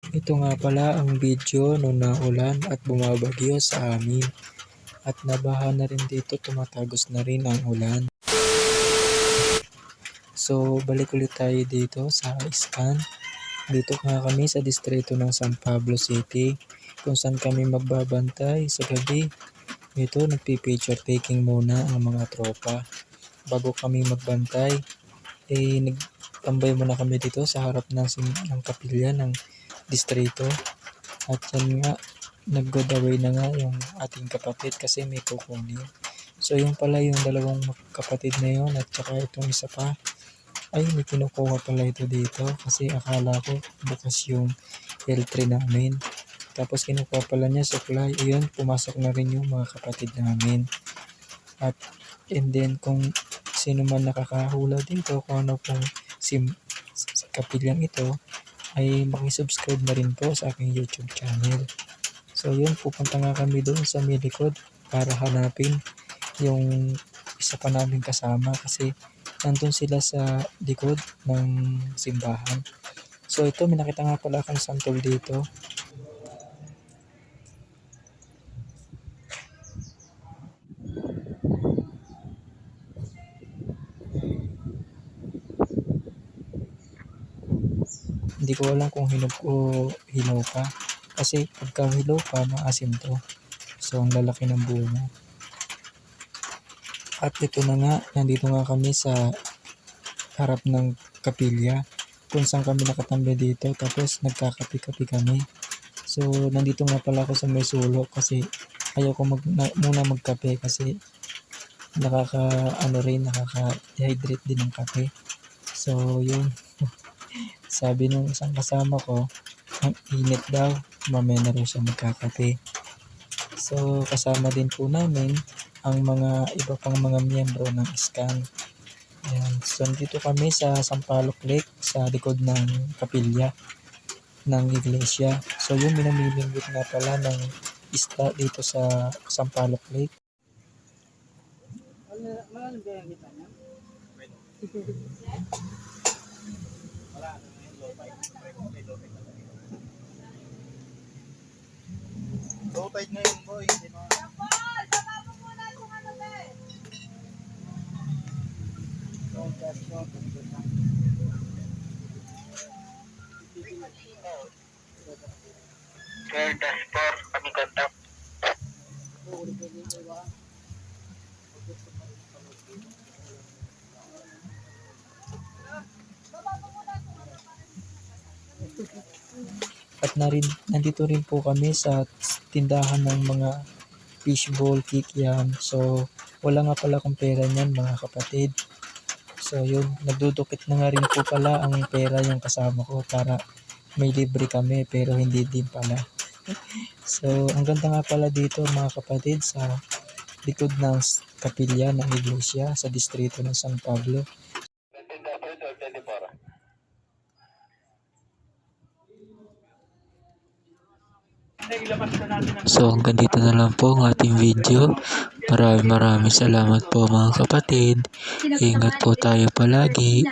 Ito nga pala ang video nung naulan at bumabagyo sa amin. At nabaha na rin dito, tumatagos na rin ang ulan. So, balik ulit tayo dito sa Iscan. Dito nga kami sa distrito ng San Pablo City, kung saan kami magbabantay sa gabi. Ito, nagpi-picture taking muna ang mga tropa. Bago kami magbantay, nagtambay muna kami dito sa harap ng kapilya ng distrito. At yan nga, nag-goodaway na nga yung ating kapatid kasi may kukunin. So yung pala yung dalawang kapatid na yun at saka itong isa pa ay may kinukuha pala ito dito kasi akala ko bukas yung L3 namin. Tapos kinukuha pala niya supply. Ayun, pumasok na rin yung mga kapatid namin. And then kung sino man nakakahula dito kung ano pong sa kapilyang ito, ay makisubscribe na rin po sa aking YouTube channel. So yun, pupunta nga kami doon sa may likod para hanapin yung isa pa namin kasama kasi nandun sila sa likod ng simbahan. So ito, may nakita nga pala akong santol dito. Hindi ko alam kung hinog o hilaw pa. Kasi pagka hilaw pa, maasim to. So ang lalaki ng bunga. At ito na nga, nandito nga kami sa harap ng kapilya. Kung saan kami nakatambi dito. Tapos nagkakapi-kapi kami. So nandito nga pala ako sa may sulok kasi ayaw ko muna magkape kasi nakaka-dehydrate din ng kape. So yun. Sabi nung isang kasama ko, ang init daw, mamaya na rin siya magkakape. So kasama din po namin ang mga iba pang mga miyembro ng Iscan. Ayan. So dito kami sa Sampaloc Lake, sa likod ng kapilya ng iglesia. So yun, minamimingwit nga pala ng isda dito sa Sampaloc Lake. Low tide ngayon, boy. Sir, dashboard, kami kontak. At nandito rin po kami sa tindahan ng mga fishbowl, kikiam. So wala nga pala akong pera niyan, mga kapatid. So yun, nagdudukit na nga rin po pala ang pera yung kasama ko para may libre kami pero hindi din pala. So ang ganda nga pala dito, mga kapatid, sa likod ng kapilya ng iglesia sa distrito ng San Pablo. So hanggang dito na lang po ang ating video. Maraming salamat po, mga kapatid. Ingat po tayo palagi.